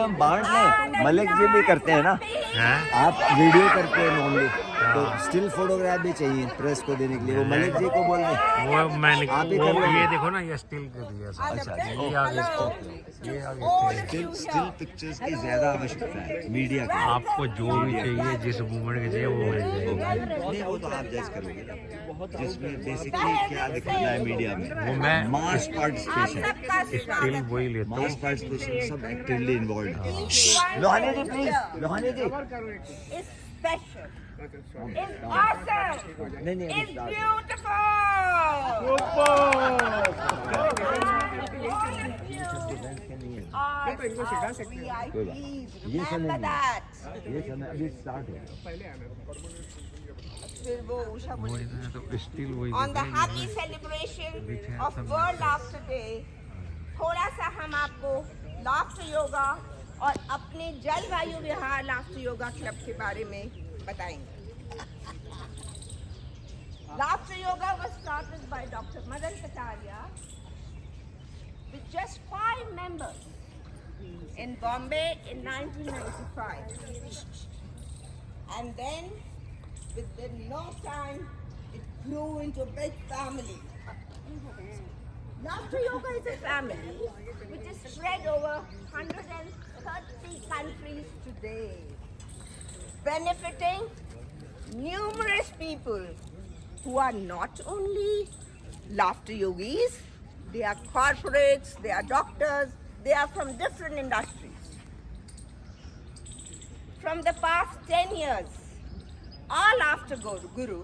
हम बांट लें, मलिक जी भी करते हैं ना, आप वीडियो करते हैं नॉर्मली, तो स्टिल फोटोग्राफ भी चाहिए प्रेस को देने के लिए, वो मलिक जी को बोल दें। वो मैंने आप ही वो कर लो। ये देखो ना, ये स्टिल कर दिया सर। अच्छा, ये आगे स्टिल पिक्चर्स की ज्यादा आवश्यकता है मीडिया को। आपको जो भी चाहिए, जिस मूवमेंट के चाहिए वो मिल जाएगा। नहीं, वो तो आप जज करोगे ना, जिसमें बेसिकली क्या दिखाना है मीडिया में, वो मैं मास पार्टिसिपेशन, स्टिल वही लेता हूँ। मास पार्टिसिपेशन सब एक्टिवली इन्वॉल्व है। Lohani ji please, Lohani ji. It's special. It's awesome. नहीं It's beautiful. All VIPs. Remember that. ये समय अभी स्टार्ट हो फिर वो उषा बोली, तो स्टिल वही On the happy celebration of World Laughter Day, थोड़ा सा हम आपको लाफ्टर योगा और अपने जलवायु विहार लाफ्टर योगा क्लब के बारे में बताएंगे। Laughter yoga was started by Dr. Madan Kataria with just 5 members in Bombay in 1995. And then, within no time, it grew into a big family. Laughter yoga is a family which is spread over 130 countries today, benefiting numerous people who are not only laughter yogis, they are corporates, they are doctors, they are from different industries. From the past 10 years, our laughter guru,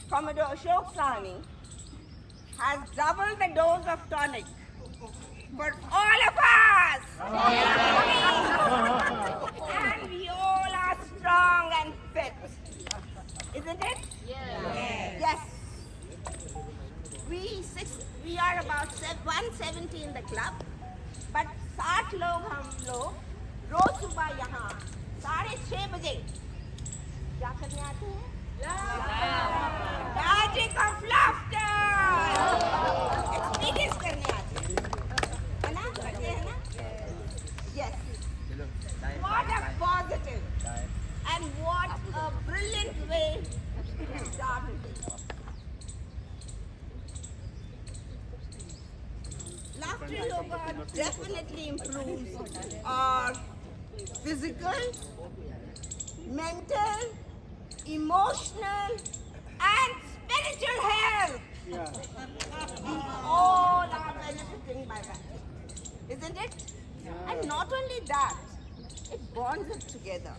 Commodore Ashok Sani, has doubled the dose of tonic for all of us. And we all are strong and fit. Isn't it? Yes. We are about 170 in the club, but 60 लोग हम लोग रोज सुबह यहाँ 6:30 बजे क्या करने आते हैं? Magic of laughter experience करने आते हैं, है ना? करते हैं ना? Yes. What a positive and what a brilliant way to start the day. Laughter yoga definitely improves our physical, mental, emotional, and spiritual health. We all are benefiting by that, isn't it? And not only that, it bonds us together.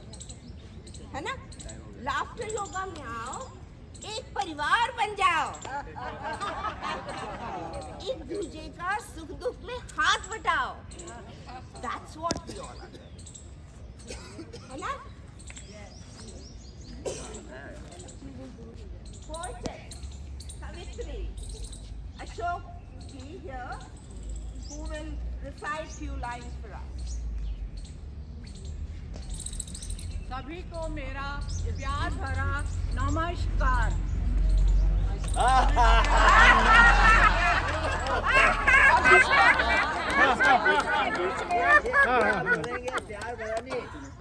है ना? Laughter yoga में आओ, एक परिवार बन जाओ, एक दूसरे का सुख दुख में हाथ बटाओ. That's what we all are. है ना? Poetess Savitri Ashok ji here, who will recite few lines for us. सभी को मेरा प्यार भरा नमस्कार।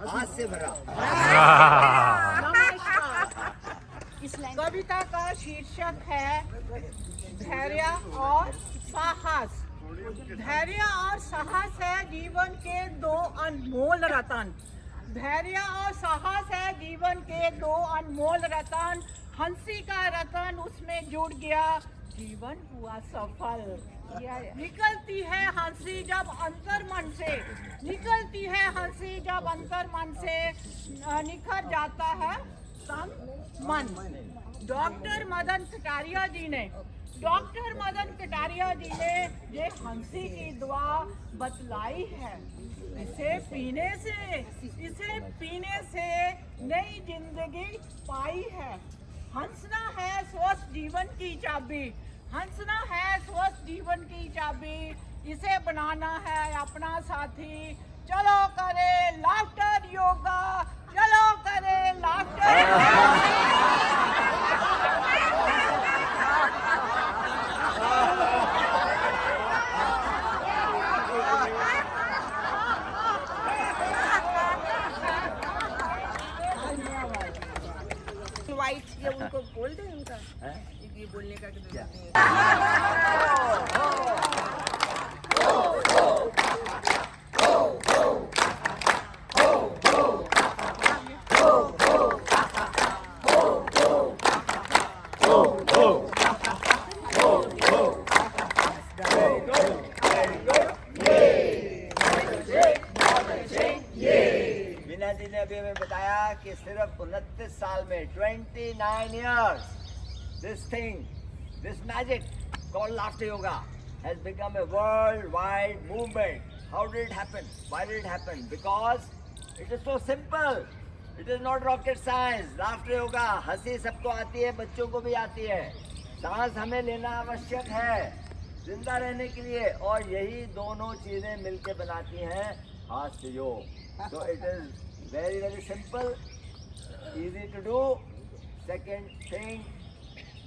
हाथ से भरा। नमस्कार। इस कविता का शीर्षक है धैर्य और साहस। धैर्य और साहस है जीवन के दो अनमोल रतन। धैर्य और साहस है जीवन के दो अनमोल रतन। हंसी का रतन उसमें जुड़ गया, जीवन हुआ सफल। निकलती है हंसी जब अंतर मन से, निकलती है हंसी जब अंतर मन से निखर जाता है तन मन। डॉक्टर मदन कटारिया जी ने ये हंसी की दुआ बतलाई है। इसे पीने से नई जिंदगी पाई है। हंसना है स्वस्थ जीवन की चाबी, हंसना है स्वस्थ जीवन की चाबी। इसे बनाना है अपना साथी। चलो करे लाफ्टर योगा, चलो करे लाफ्टर बोल दे उनका हैं? ये बोलने का कि क्या? जरूरत नहीं है। मीना जी ने अभी हमें बताया कि सिर्फ 29 साल में 29 years this thing, this magic called laughter yoga has become a worldwide movement. How did it happen? Why did it happen? Because it is so simple. It is not rocket science. Laughter yoga हंसी सबको आती है, बच्चों को भी आती है. सांस हमें लेना आवश्यक है जिंदा रहने के लिए, और यही दोनों चीजें मिलकर बनाती हैं हास्य योग. So it is very very simple, easy to do. Second thing,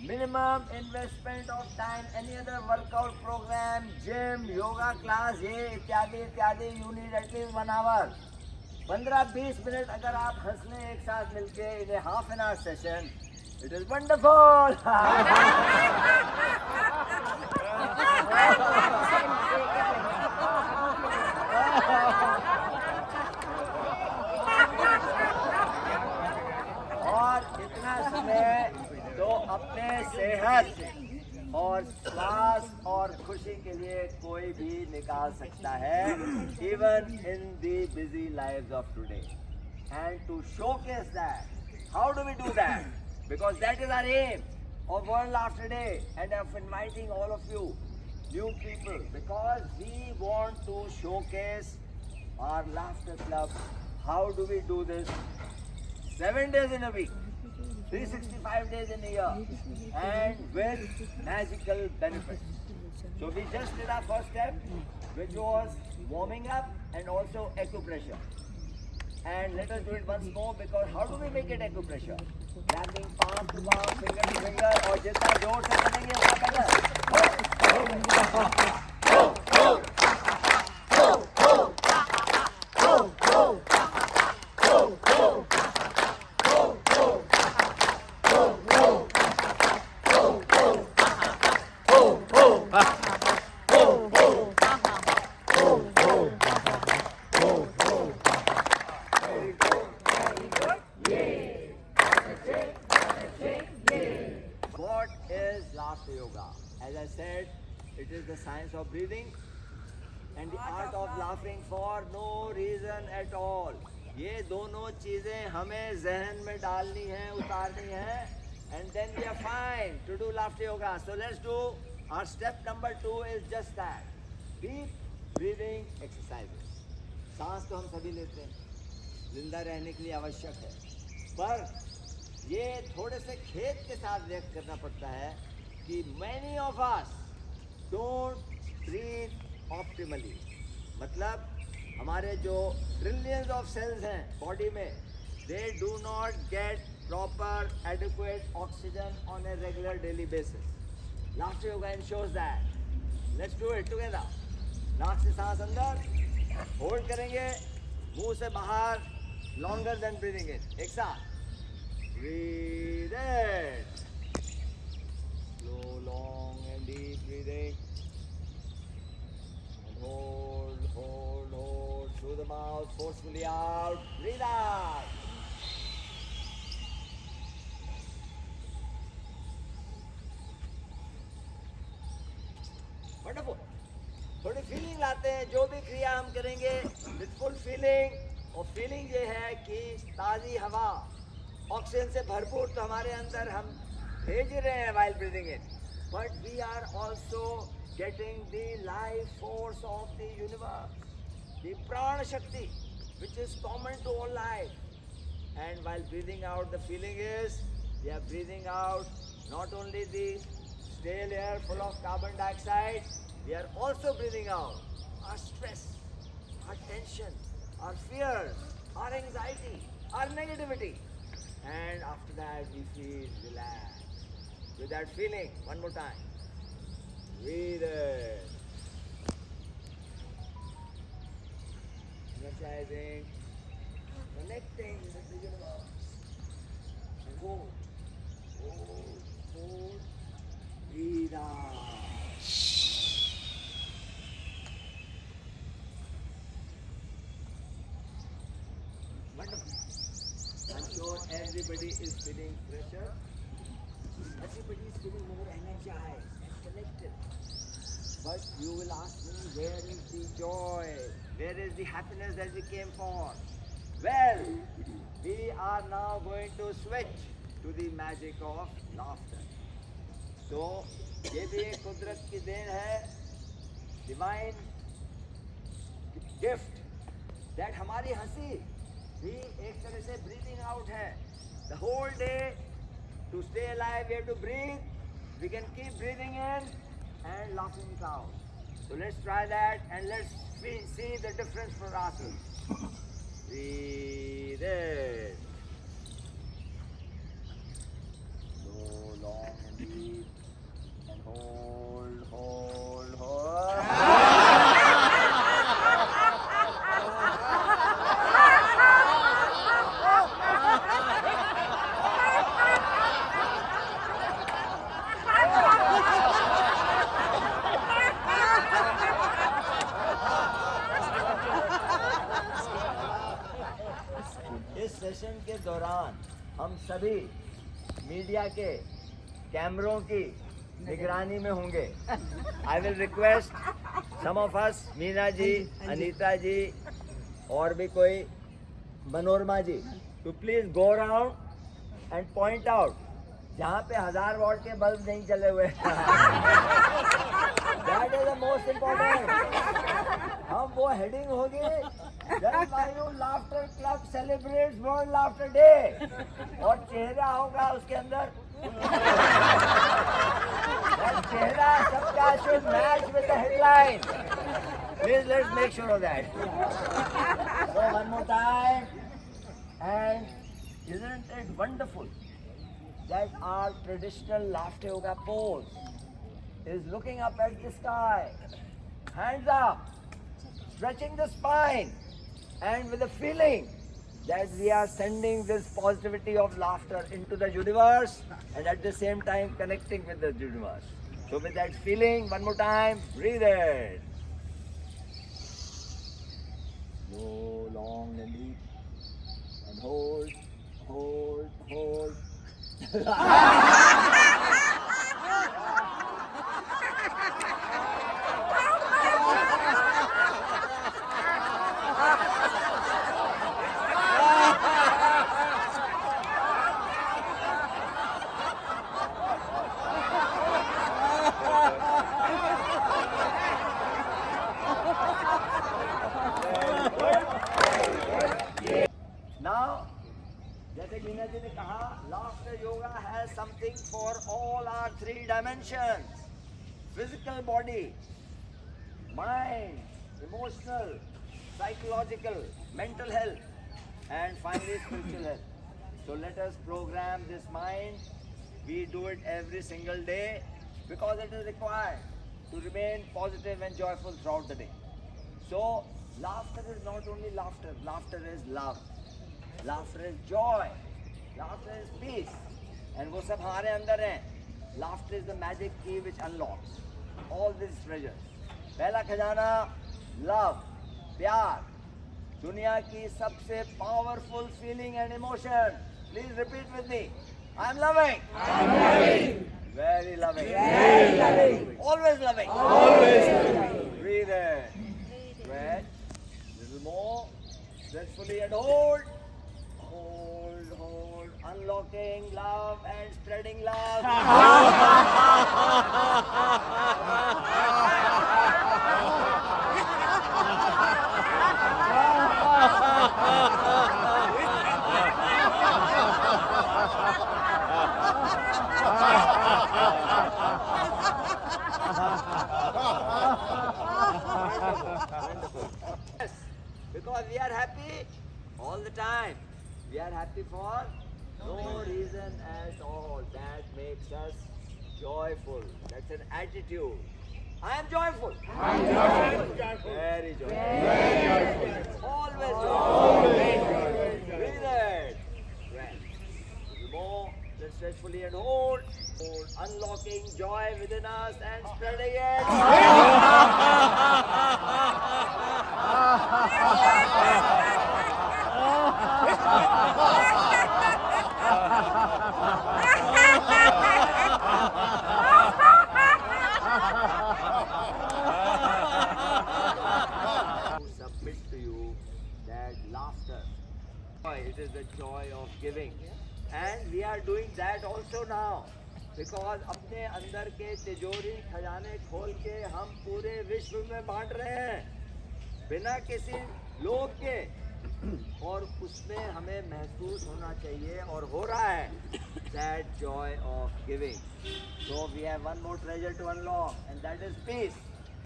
minimum investment of time. Any other workout program, gym, yoga class, ये इत्यादि इत्यादि, you need at least 1 hour. 15-20 minute अगर आप हंस लें एक साथ मिलके in a half an hour session, it is wonderful. और इतना समय तो अपने सेहत और स्वास्थ्य और खुशी के लिए कोई भी निकाल सकता है, even in the busy lives of today. And to showcase that, how do we do that? Because that is our aim of World Laughter Day, and of inviting all of you, new people, because we want to showcase our laughter club. How do we do this? 7 days in a week, 365 days in a year, and with magical benefits. So we just did our first step, which was warming up and also acupressure. And let us do it once more, because how do we make it acupressure? Clapping palm to palm, finger to finger, और जितना जोर से करेंगे उतना What is laughter yoga? As I said, it is the science of breathing and the art of laughing for no reason at all. ये दोनों चीजें हमें जहन में डालनी हैं, उतारनी हैं, and then we are fine to do laughter yoga. So let's do our step number 2 is just that. Deep breathing exercises. सांस तो हम सभी लेते हैं, जिंदा रहने के लिए आवश्यक है, पर ये थोड़े से खेद के साथ व्यक्त करना पड़ता है कि many of us don't breathe optimally. मतलब हमारे जो ट्रिलियंस ऑफ सेल्स हैं बॉडी में, they do not get proper adequate oxygen on a regular daily basis. Laughter yoga ensures that. Let's do it together. नाक से सांस अंदर, होल्ड करेंगे, मुंह से बाहर, longer than breathing in. एक साथ. Breathe in. Slow, long and deep breathing. And hold, hold, hold. Through the mouth, forcefully out. Breathe out. Wonderful. थोड़ी फीलिंग लाते हैं, जो भी क्रिया हम करेंगे विद फुल फीलिंग, और फीलिंग ये है कि ताज़ी हवा ऑक्सीजन से भरपूर तो हमारे अंदर हम भेज ही रहे हैं while breathing in, but we are also getting the life force of the universe, the prana shakti which is common to all life. And while breathing out, the feeling is we are breathing out not only the stale air full of carbon dioxide, we are also breathing out our stress, our tension, our fears, our anxiety, our negativity. And after that we feel relaxed. With that feeling, one more time. Breathe in. hold, breathe out. Wonderful. I'm sure everybody is feeling pressure. Everybody is feeling more energized and connected. But you will ask me, where is the joy? Where is the happiness that we came for? Well, we are now going to switch to the magic of laughter. So, ये भी एक कुदरत की then है, divine gift, that हमारी हंसी भी एक तरह से breathing out है. The whole day, to stay alive, we have to breathe. We can keep breathing in and laughing it out. So let's try that and let's see the difference for ourselves. Breathe in. Slow, long and deep. And hold, hold, hold. इस session के दौरान हम सभी media के कैमरों की निगरानी में होंगे. I will request some of us, Meena ji, Anita ji और भी कोई, Manorama ji, to please go around and point out जहाँ पे 1000 वॉट के बल्ब नहीं चले हुए. That is the most important. हम वो हेडिंग होगी, Jalvayu laughter club celebrates world laughter day, और चेहरा होगा उसके अंदर. चेहरा सबका should match with the headline. Please let's make sure of that. So one more time, and isn't it wonderful that our traditional laughter yoga pose is looking up at the sky, hands up, stretching the spine, and with a feeling that we are sending this positivity of laughter into the universe and at the same time connecting with the universe. So with that feeling, one more time, breathe in. Slow, long and deep. And hold, hold, hold. Now, जैसे मीना जी ने कहा, laughter yoga has something for all our 3 dimensions: physical body, mind, emotional, psychological, mental health, and finally spiritual health. So let us program this mind. We do it every single day because it is required to remain positive and joyful throughout the day. So laughter is not only laughter. Laughter is love. Laughter is joy. Laughter is peace. And वो सब हमारे अंदर हैं. Laughter is the magic key which unlocks all these treasures. पहला खजाना love, प्यार, दुनिया की सबसे powerful feeling and emotion. Please repeat with me. I'm loving. I'm loving. Very loving. Very loving. Always loving. Always loving. Breathe in. Stretch. Little more. Stretch fully and hold. Hold, hold. Unlocking love and spreading love. Yes, because we are happy all the time. We are happy for no reason at all. That makes us joyful. That's an attitude. I am joyful. I am joyful. Very joyful. Very joyful. Always joyful. Always joyful. Breathe it. Rest. Little more. Sit stressfully and hold. Unlocking joy within us and spreading it. Submit to you that laughter, it is the joy of giving, and we are doing that also now, because अपने अंदर के तिजोरी खजाने खोल के हम पूरे विश्व में बांट रहे हैं बिना किसी लोभ के, और उसमें हमें महसूस होना चाहिए और हो रहा है that joy of giving. So we have one more treasure to unlock, and that is peace.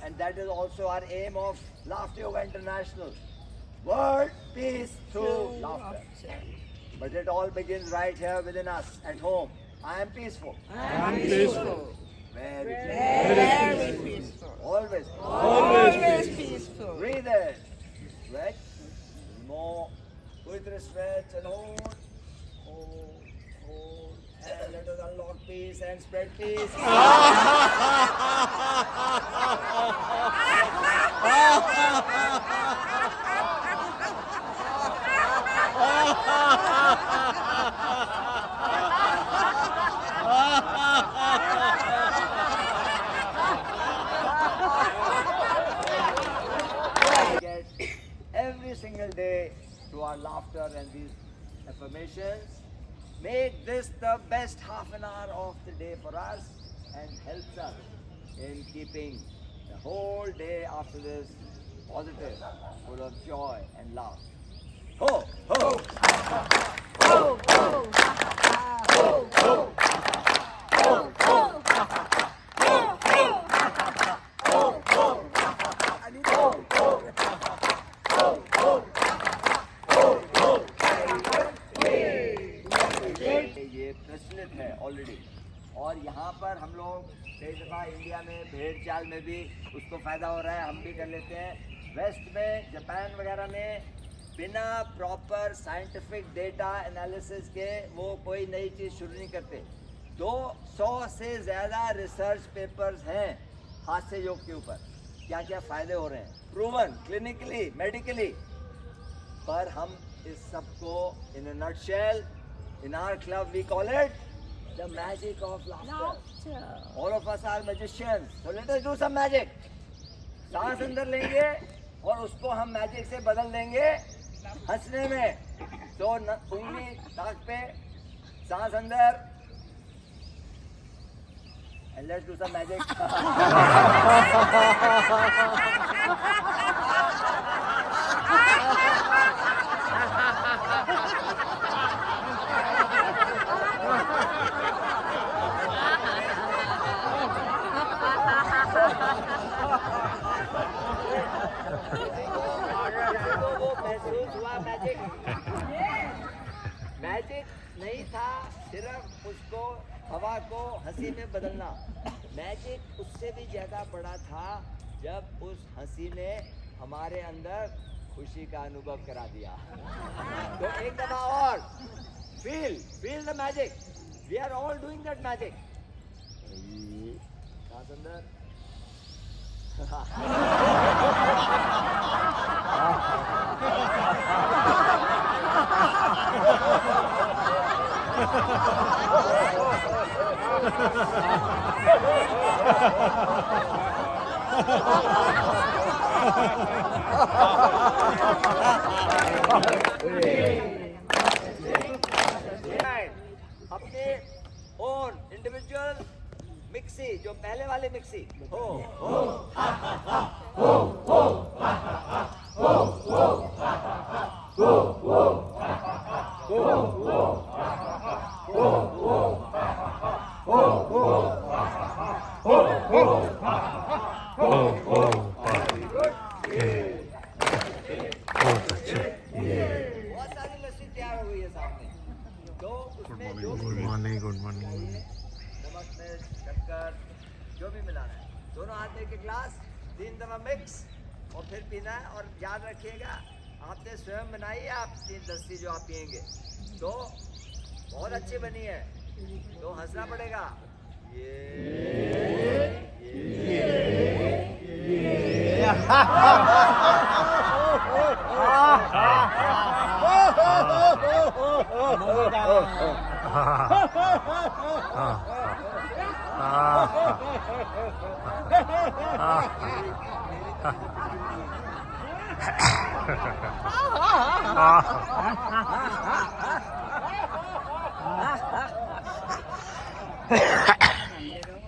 And that is also our aim of Laughter Yoga International. World peace through laughter. But it all begins right here within us, at home. I am peaceful. I am peaceful. Very peaceful. Always peaceful. Breathe in. Stretch. More. With stretch and hold. Hold. And let us unlock peace and spread peace. Get every single day through our laughter and these affirmations. Make this the best half an hour of the day for us and helps us in keeping the whole day after this positive, full of joy and love. Ho, ho! Ho, ho, ho, ho, ho, ho, ये प्रचलित है already, और यहाँ पर हम लोग कई दफ़ा इंडिया में भेड़ चाल में भी उसको फ़ायदा हो रहा है, हम भी कर लेते हैं। वेस्ट में, जापान वगैरह में बिना प्रॉपर साइंटिफिक डेटा एनालिसिस के वो कोई नई चीज़ शुरू नहीं करते। 200 से ज़्यादा रिसर्च पेपर्स हैं हास्य योग के ऊपर, क्या क्या फ़ायदे हो रहे हैं, प्रूवन क्लिनिकली, मेडिकली। पर हम इस सब को in a nutshell, in our club we call it the magic of laughter. All of us are magicians, so let us do some magic. सांस अंदर लेंगे और उसको हम मैजिक से बदल देंगे हंसने में। तो उंगली नाक पे, सांस अंदर, and let's do some magic. वो महसूस हुआ मैजिक। मैजिक नहीं था सिर्फ उसको, हवा को हंसी में बदलना। मैजिक उससे भी ज्यादा बड़ा था जब उस हंसी ने हमारे अंदर खुशी का अनुभव करा दिया। तो एक दफा और feel the magic. We are all doing that magic. सांस अंदर, अपने ओन इंडिविजुअल मिक्सी, जो पहले वाले मिक्सी हो बहुत सारी लस्सी तैयार हो गई है सामने। तो उसमें जो गुड मॉर्निंग, गुड मॉर्निंग। नमक, मिर्च, शक्कर जो भी मिलाना है, दोनों हाथ में एक गिलास 3 दफा मिक्स और फिर पीना है। और याद रखिएगा, आपने स्वयं बनाई है आप 3 लस्सी जो आप पियेंगे, तो बहुत अच्छी बनी है। तो हंसना पड़ेगा।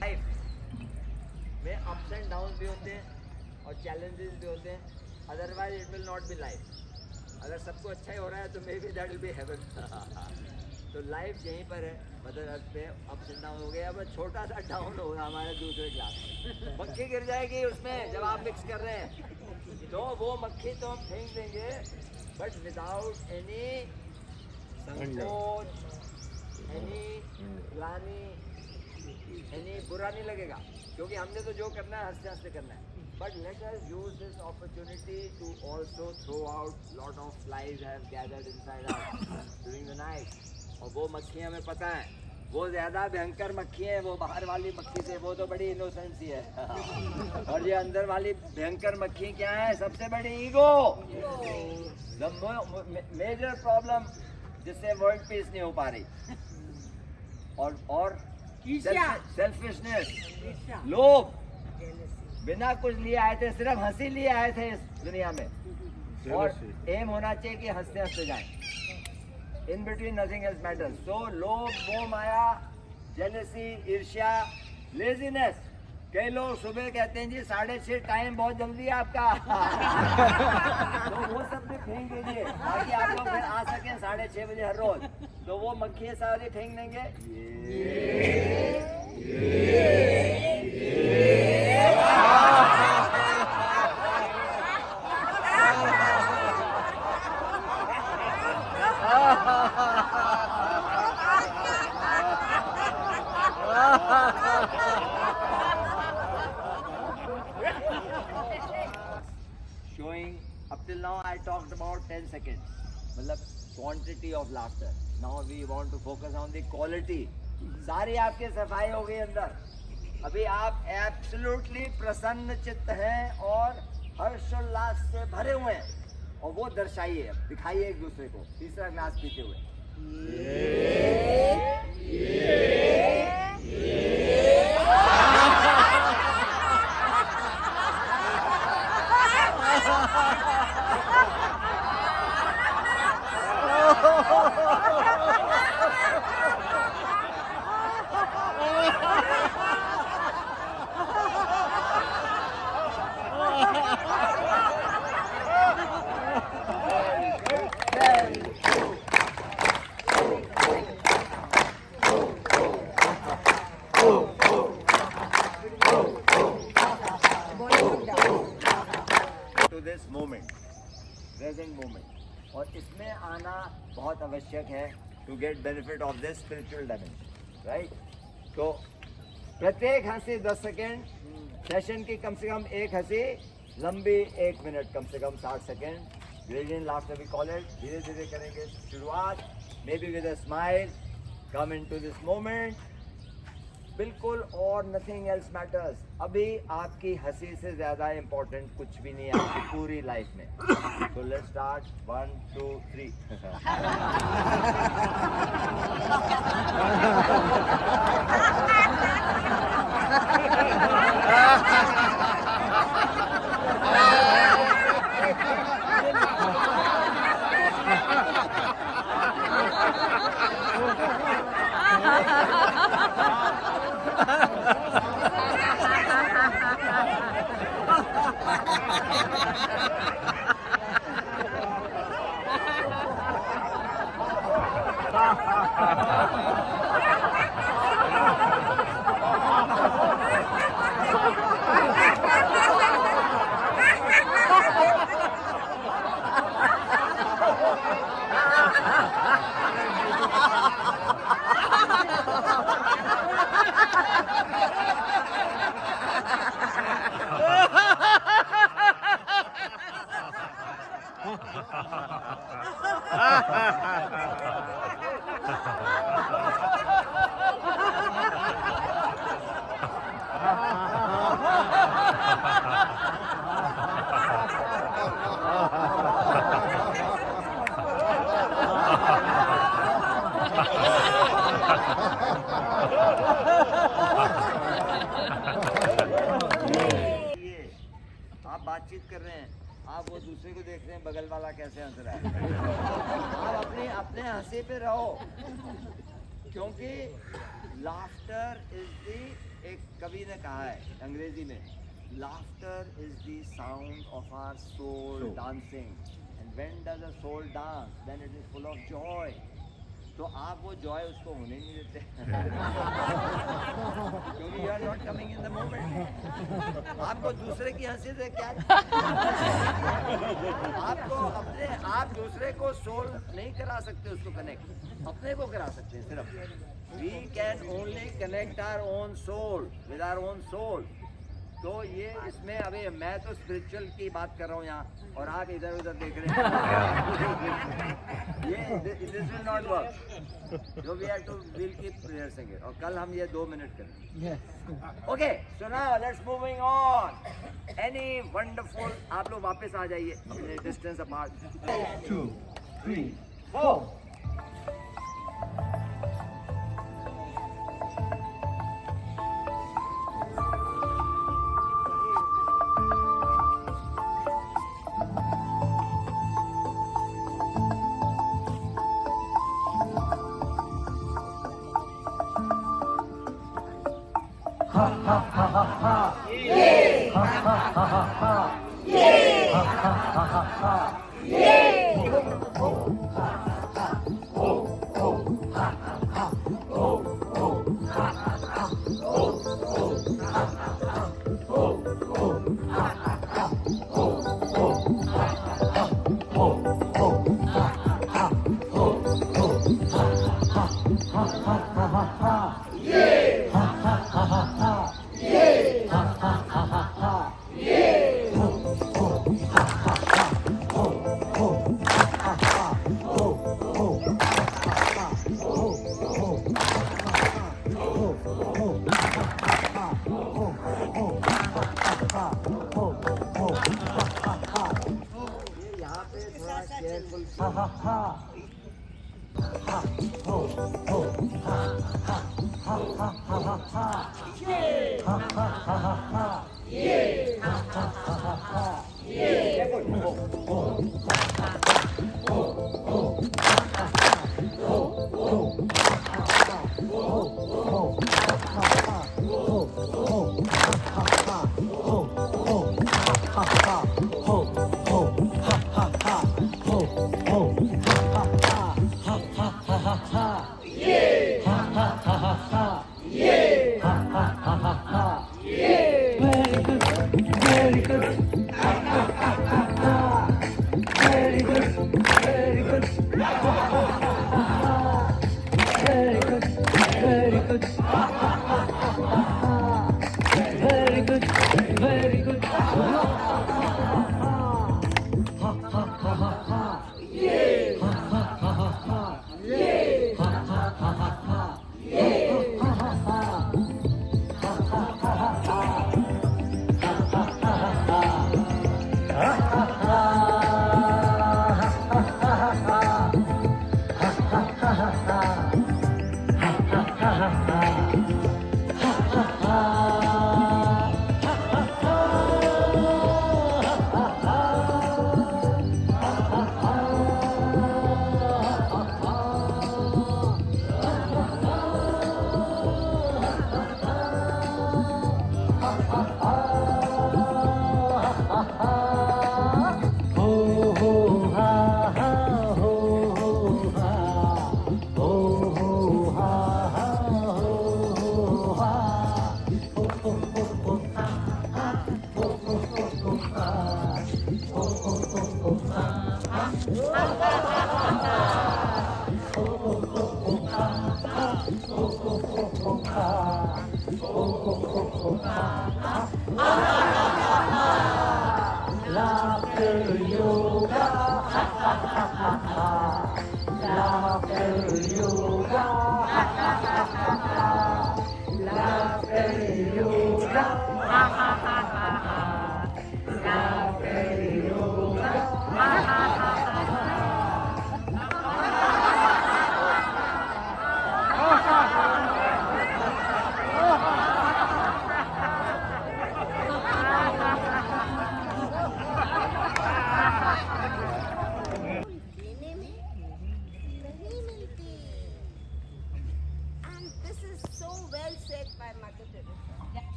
लाइफ में अप्स एंड डाउन भी होते हैं और चैलेंजेस भी होते हैं, otherwise it will not be life. अगर सबको अच्छा ही हो रहा है तो may be that will be heaven. तो लाइफ यहीं पर है, मदर अर्थ पे अप्स एंड डाउन हो गया। अब छोटा सा डाउन होगा हमारे दूसरे क्लास में, मक्खी गिर जाएगी उसमें जब आप मिक्स कर रहे हैं, तो वो मक्खी तो हम फेंक देंगे, बट विदाउट एनी संकोच, एनी ग्लानि, एनी बुरा नहीं लगेगा, क्योंकि हमने तो जो करना है हंसते हंसते करना है। But let us use this opportunity to also throw out lot of flies have gathered inside us during the night. और वो मक्खियाँ हमें पता है, वो ज़्यादा भयंकर मक्खी है, वो बाहर वाली मक्खी से वो तो बड़ी इनोसेंस ही है। और ये अंदर वाली भयंकर मक्खी क्या है? सबसे बड़ी ईगो, द मेजर प्रॉब्लम जिससे वर्ल्ड पीस नहीं हो पा रही। और सेल्फिशनेस, लोभ, बिना कुछ लिए आए थे, सिर्फ हंसी लिए आए थे इस दुनिया में, और एम होना चाहिए कि हंसते हंसते जाएं। In between nothing else matters. So लोभ, मोह, माया, जेलसी, ईर्ष्या, लेजीनेस। कई लोग सुबह कहते हैं जी 6:30 टाइम बहुत जल्दी है आपका। तो वो सब भी फेंक दीजिए ताकि आप लोग फिर आ सकें 6:30 बजे हर रोज। तो वो मक्खी सारी फेंक देंगे। Showing up till now I talked about 10 seconds, मतलब quantity of laughter. Now we want to focus on the quality. सारी आपकी सफाई हो गई अंदर, अभी आप एब्सोल्युटली प्रसन्न चित्त हैं और हर्षोल्लास से भरे हुए हैं, और वो दर्शाइए, दिखाइए एक दूसरे को। तीसरा ग्लास पीते हुए दिस मोमेंट, प्रेजेंट मोमेंट, और इसमें आना बहुत आवश्यक है to get benefit of this spiritual dimension, right. तो प्रत्येक हंसी 10 सेकेंड, सेशन की कम से कम एक हंसी लंबी 1 मिनट, कम से कम 60 second. Gradient laughter we call it. धीरे धीरे करेंगे शुरुआत, may be with a smile, come into this moment, बिल्कुल, और नथिंग एल्स मैटर्स। अभी आपकी हंसी से ज्यादा इम्पोर्टेंट कुछ भी नहीं है आपकी पूरी लाइफ में। तो लेट्स स्टार्ट, 1 2 3। बातचीत कर रहे हैं, आप वो दूसरे को देख रहे हैं बगल वाला कैसे हंस रहा है। आप अपने हंसी पे रहो, क्योंकि लाफ्टर इज दी, एक कवि ने कहा है अंग्रेजी में, laughter is the sound of our soul dancing, and when does a soul dance then it is full of joy. तो आप वो जॉय उसको होने नहीं देते क्योंकि you are not coming in the moment. आपको दूसरे की हंसी से क्या आप दूसरे को सोल नहीं करा सकते, उसको कनेक्ट अपने को करा सकते हैं सिर्फ। We can only connect our own soul with our own soul. तो ये इसमें अभी मैं तो स्पिरिचुअल की बात कर रहा हूँ यहाँ, और आप इधर उधर देख रहे हैं। ये दिस विल नॉट वर्क। जो we have to will keep rehearsing it, और कल हम ये 2 मिनट करें। Okay, so now let's moving on. Any wonderful, आप लोग वापस आ जाइए अपने distance apart. 2 3 4।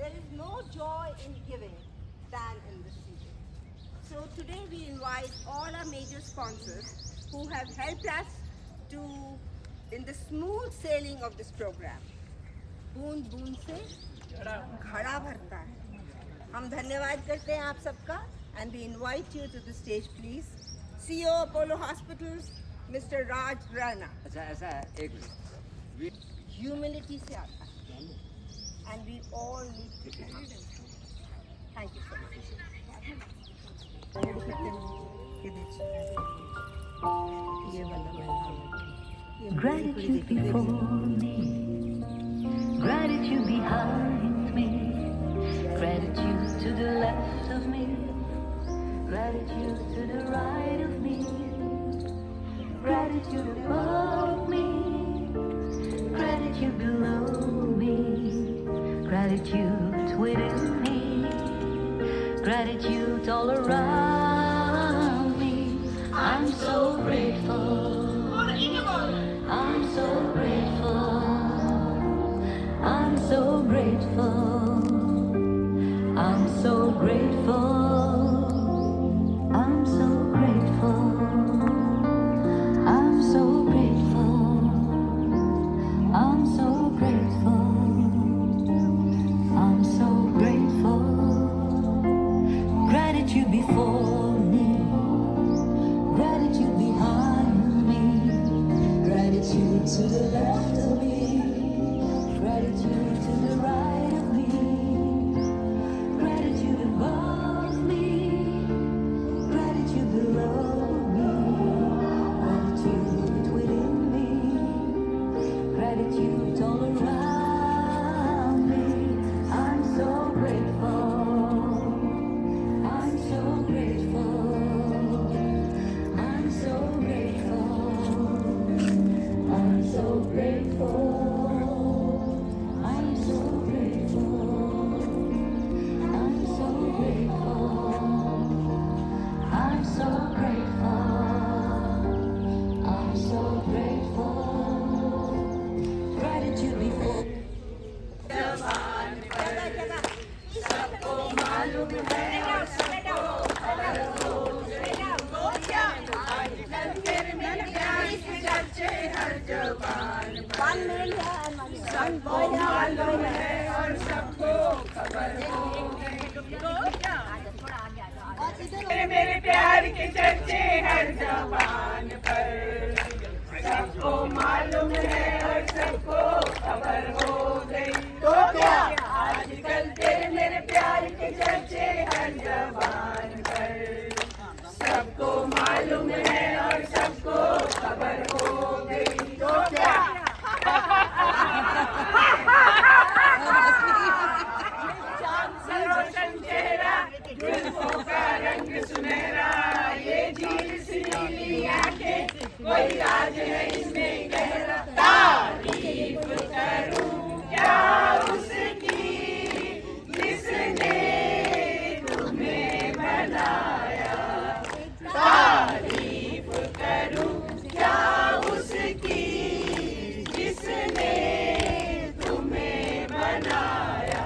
there is no joy in giving than in receiving. So today we invite all our major sponsors who have helped us in the smooth sailing of this program. बूंद बूंद से घड़ा भरता है. हम धन्यवाद करते हैं आप सबका and we invite you to the stage please. CEO Apollo Hospitals, Mr. Raj Rana. अच्छा ऐसा है एक मिनट. Humility से आता है and we all need to be humble. Thank you so much. Gratitude before me, gratitude behind me, gratitude to the left of me, gratitude to the right of me, gratitude above me, gratitude below me, gratitude within me, gratitude all around me. I'm so grateful. I'm so grateful. I'm so grateful. I'm so grateful. I'm so grateful. I'm so grateful. I'm so grateful. I'm so grateful. Gratitude before me. Gratitude behind me. Gratitude to the left of me, gratitude to the right of me, gratitude above me, gratitude below me, gratitude within me, gratitude all around me. I'm so grateful. I'm so grateful. I'm so grateful. I'm so grateful. I'm so grateful. I'm so grateful. I'm so grateful. I'm so grateful. Gratitude before. मेरे प्यार के चर्चे हर ज़बान पर, सबको मालूम है और सबको खबर हो गई. तो क्या आजकल तेरे मेरे प्यार के चर्चे हर ज़बान पर, सबको मालूम है और सबको खबर हो गई. तो क्या चांद सा रोशन चेहरा, जुल्फों का रंग सुनहरा, ये झील सी नीली आंखें, कोई राज है इसमें गहरा. तारीफ करूं क्या उसकी जिसने तुम्हें बनाया. तारीफ करूं क्या उसकी जिसने तुम्हें बनाया.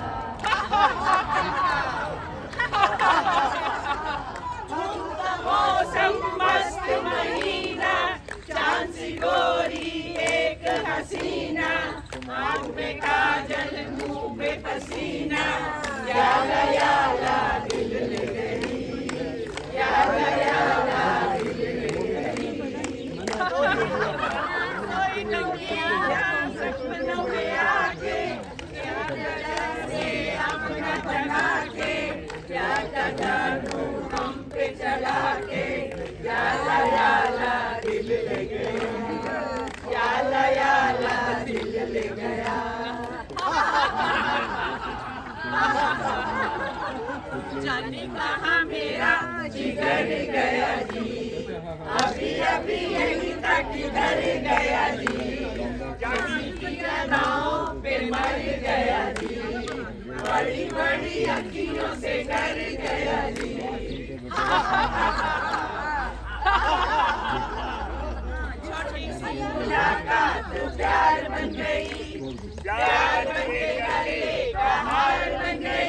मौसम मस्त महीना, चांद सी गोरी एक हसीना, आँख में काजल मुँह पे पसीना, याला याला दिल ले गई, याला याला दिल ले गई. कोई नौकिया सपनों में आके, से अपना चला के, क्या जानू हम पे चला के, याला याला दिल ले गया, याला याला दिल ले गया. जाने कहाँ मेरा जिगर गया जी, अभी अभी यहीं तक किधर गया जी, जान की नाव पे मर गया जी, बड़ी बड़ी अखियों से डर गया जी. छोटी सी मुलाकात प्यार बन गई, प्यार बन के गले का हार बन गई.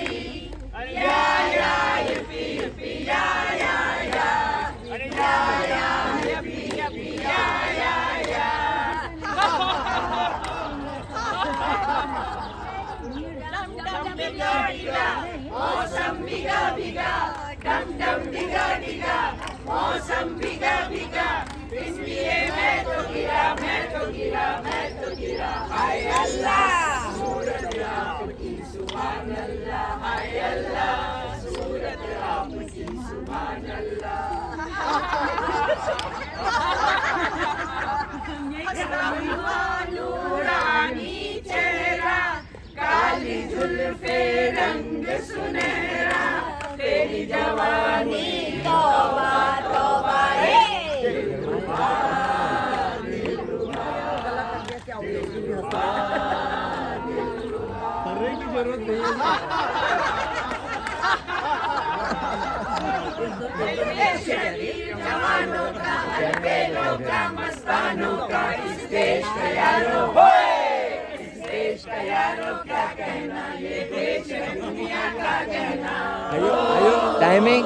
Timing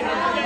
Tuesday.